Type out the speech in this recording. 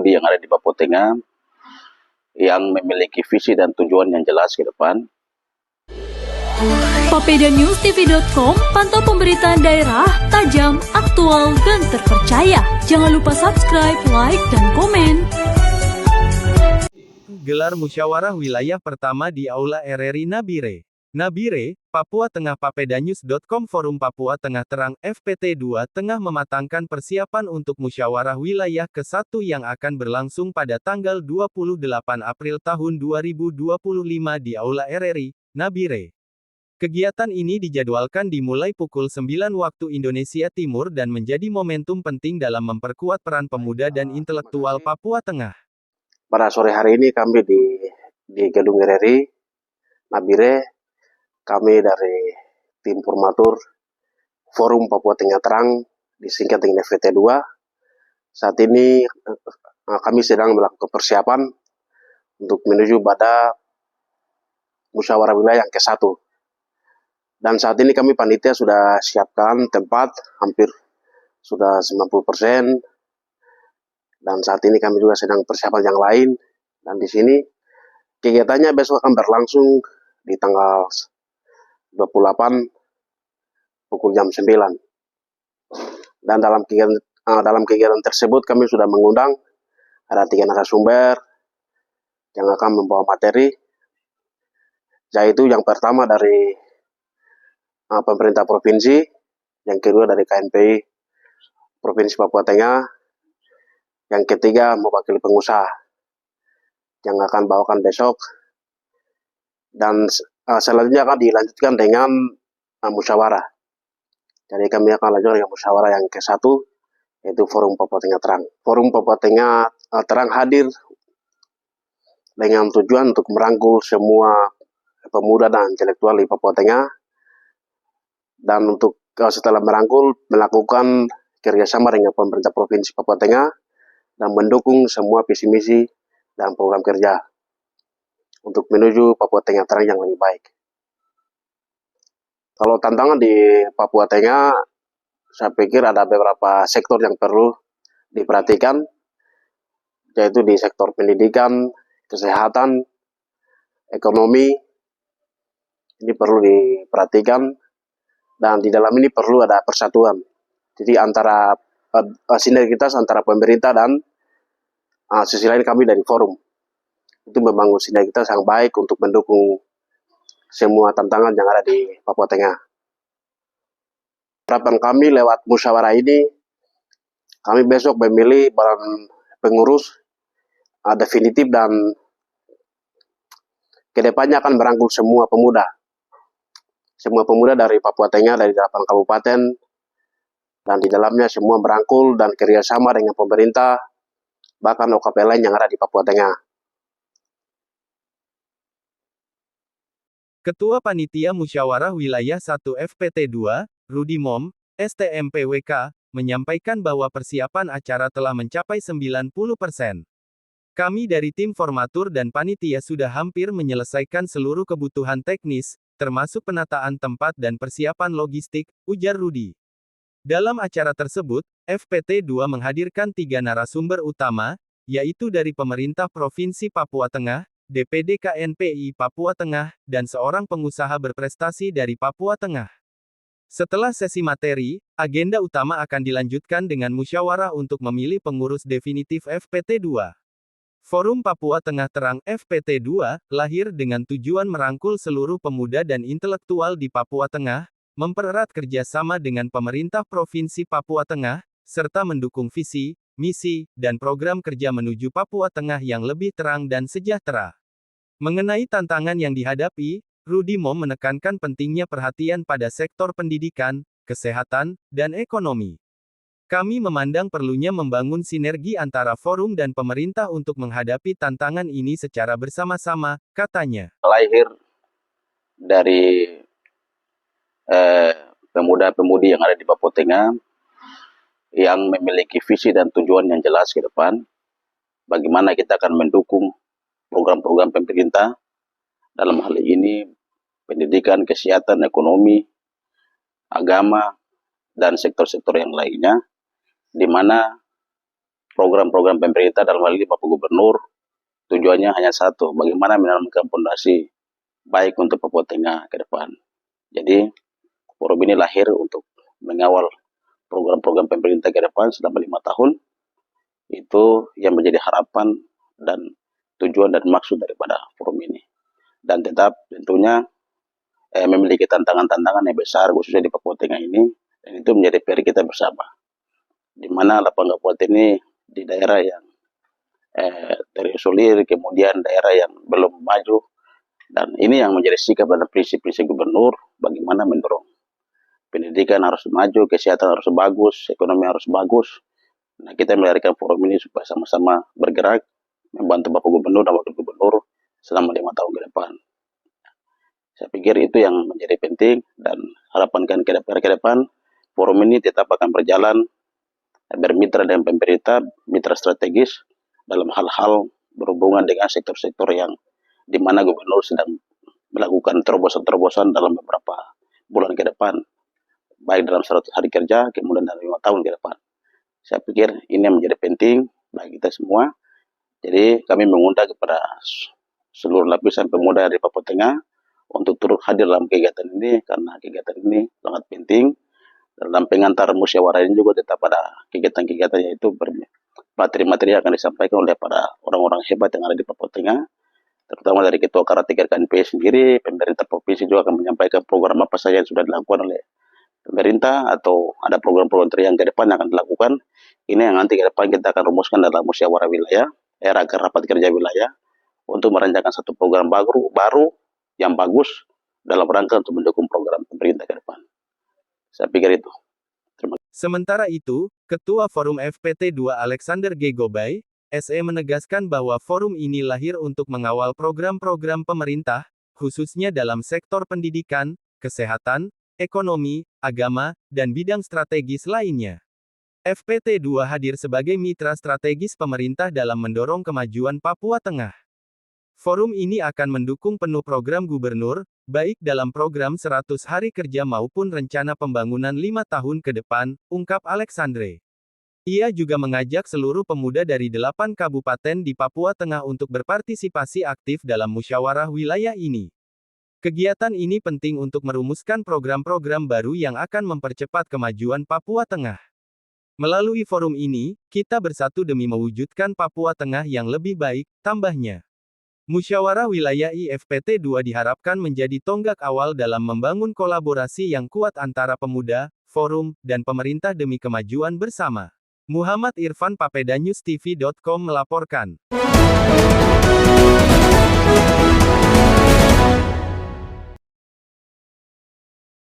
pemudi yang ada di Papua Tengah yang memiliki visi dan tujuan yang jelas ke depan. Papedianews.tv.com, pantau pemberitaan daerah, tajam, aktual, dan terpercaya. Jangan lupa subscribe, like, dan komen. Gelar musyawarah wilayah pertama di Aula RRI Nabire. Nabire, Papua Tengah. Papedianews.com. Forum Papua Tengah Terang FPT2 tengah mematangkan persiapan untuk musyawarah wilayah ke-1 yang akan berlangsung pada tanggal 28 April tahun 2025 di Aula RRI, Nabire. Kegiatan ini dijadwalkan dimulai pukul 9 waktu Indonesia Timur dan menjadi momentum penting dalam memperkuat peran pemuda dan intelektual Papua Tengah. Pada sore hari ini kami di Gedung RRI Nabire, kami dari tim formatur Forum Papua Tengah Terang disingkat dengan FPT2. Saat ini kami sedang melakukan persiapan untuk menuju pada musyawarah wilayah yang ke-1. Dan saat ini kami panitia sudah siapkan tempat hampir sudah 90%. Dan saat ini kami juga sedang persiapan yang lain. Dan di sini kegiatannya besok akan berlangsung di tanggal 28 pukul jam 9. Dan dalam kegiatan tersebut kami sudah mengundang ada 3 narasumber yang akan membawa materi. Yaitu yang pertama dari pemerintah provinsi, yang kedua dari KNPI Provinsi Papua Tengah, yang ketiga mewakili pengusaha yang akan bawakan besok, dan selanjutnya akan dilanjutkan dengan musyawarah. Jadi kami akan lanjut dengan musyawarah yang ke-1, yaitu Forum Papua Tengah Terang. Forum Papua Tengah Terang hadir dengan tujuan untuk merangkul semua pemuda dan intelektual di Papua Tengah, dan untuk setelah merangkul melakukan kerjasama dengan pemerintah Provinsi Papua Tengah dan mendukung semua visi misi dan program kerja untuk menuju Papua Tengah Terang yang lebih baik. Kalau tantangan di Papua Tengah, saya pikir ada beberapa sektor yang perlu diperhatikan, yaitu di sektor pendidikan, kesehatan, ekonomi. Ini perlu diperhatikan. Dan di dalam ini perlu ada persatuan. Jadi antara sinergitas antara pemerintah dan sisi lain kami dari forum. Itu membangun sinergitas yang baik untuk mendukung semua tantangan yang ada di Papua Tengah. Harapan kami lewat musyawarah ini, kami besok memilih badan pengurus definitif dan kedepannya akan merangkul semua pemuda. Semua pemuda dari Papua Tengah, dari 8 kabupaten, dan di dalamnya semua merangkul dan kerjasama dengan pemerintah, bahkan OKP lain yang ada di Papua Tengah. Ketua Panitia Musyawarah Wilayah 1 FPT2, Rudi Mom, STMPWK, menyampaikan bahwa persiapan acara telah mencapai 90%. Kami dari tim formatur dan panitia sudah hampir menyelesaikan seluruh kebutuhan teknis, termasuk penataan tempat dan persiapan logistik, ujar Rudi. Dalam acara tersebut, FPT2 menghadirkan 3 narasumber utama, yaitu dari pemerintah Provinsi Papua Tengah, DPD KNPI Papua Tengah, dan seorang pengusaha berprestasi dari Papua Tengah. Setelah sesi materi, agenda utama akan dilanjutkan dengan musyawarah untuk memilih pengurus definitif FPT2. Forum Papua Tengah Terang FPT2 lahir dengan tujuan merangkul seluruh pemuda dan intelektual di Papua Tengah, mempererat kerjasama dengan pemerintah Provinsi Papua Tengah, serta mendukung visi, misi, dan program kerja menuju Papua Tengah yang lebih terang dan sejahtera. Mengenai tantangan yang dihadapi, Rudi Mom menekankan pentingnya perhatian pada sektor pendidikan, kesehatan, dan ekonomi. Kami memandang perlunya membangun sinergi antara forum dan pemerintah untuk menghadapi tantangan ini secara bersama-sama, katanya. Lahir dari pemuda-pemudi yang ada di Papua Tengah yang memiliki visi dan tujuan yang jelas ke depan. Bagaimana kita akan mendukung program-program pemerintah dalam hal ini pendidikan, kesehatan, ekonomi, agama, dan sektor-sektor yang lainnya, di mana program-program pemerintah dalam hal ini Bapak Gubernur, tujuannya hanya satu, bagaimana menanamkan fondasi baik untuk Papua Tengah ke depan. Jadi forum ini lahir untuk mengawal program-program pemerintah ke depan selama 5 tahun. Itu yang menjadi harapan dan tujuan dan maksud daripada forum ini. Dan tetap tentunya memiliki tantangan-tantangan yang besar khususnya di Papua Tengah ini, dan itu menjadi PR kita bersama. Di mana lapangan kabupaten ini di daerah yang terisolir, kemudian daerah yang belum maju, dan ini yang menjadi sikap dan prinsip-prinsip gubernur, bagaimana mendorong pendidikan harus maju, kesehatan harus bagus, ekonomi harus bagus. Nah, kita melahirkan forum ini supaya sama-sama bergerak, membantu Bapak Gubernur dan Wakil Gubernur selama 5 tahun ke depan. Saya pikir itu yang menjadi penting, dan harapankan ke depan, forum ini tetap akan berjalan, bermitra dengan pemerintah, mitra strategis, dalam hal-hal berhubungan dengan sektor-sektor yang di mana Gubernur sedang melakukan terobosan-terobosan dalam beberapa bulan ke depan, baik dalam 100 hari kerja, kemudian dalam 5 tahun ke depan. Saya pikir ini yang menjadi penting bagi kita semua. Jadi kami mengundang kepada seluruh lapisan pemuda di Papua Tengah untuk turut hadir dalam kegiatan ini, karena kegiatan ini sangat penting. Dalam pengantar musyawarah ini juga tetap ada kegiatan-kegiatan, yaitu materi-materi yang akan disampaikan oleh para orang-orang hebat yang ada di Papua Tengah, terutama dari Ketua Karate KNP sendiri. Pemerintah provinsi juga akan menyampaikan program apa saja yang sudah dilakukan oleh pemerintah, atau ada program-program yang ke depan yang akan dilakukan. Ini yang nanti ke depan kita akan rumuskan dalam musyawarah wilayah, rapat kerja wilayah, untuk merancangkan satu program baru yang bagus dalam rangka untuk mendukung program pemerintah ke depan. Saya pikir itu. Terima kasih. Sementara itu, Ketua Forum FPT2 Alexander G. Gobay, SE menegaskan bahwa forum ini lahir untuk mengawal program-program pemerintah, khususnya dalam sektor pendidikan, kesehatan, ekonomi, agama, dan bidang strategis lainnya. FPT2 hadir sebagai mitra strategis pemerintah dalam mendorong kemajuan Papua Tengah. Forum ini akan mendukung penuh program gubernur, baik dalam program 100 hari kerja maupun rencana pembangunan 5 tahun ke depan, ungkap Alexandre. Ia juga mengajak seluruh pemuda dari 8 kabupaten di Papua Tengah untuk berpartisipasi aktif dalam musyawarah wilayah ini. Kegiatan ini penting untuk merumuskan program-program baru yang akan mempercepat kemajuan Papua Tengah. Melalui forum ini, kita bersatu demi mewujudkan Papua Tengah yang lebih baik, tambahnya. Musyawarah Wilayah IFPT2 diharapkan menjadi tonggak awal dalam membangun kolaborasi yang kuat antara pemuda, forum, dan pemerintah demi kemajuan bersama. Muhammad Irfan, PapedanyusTV.com melaporkan.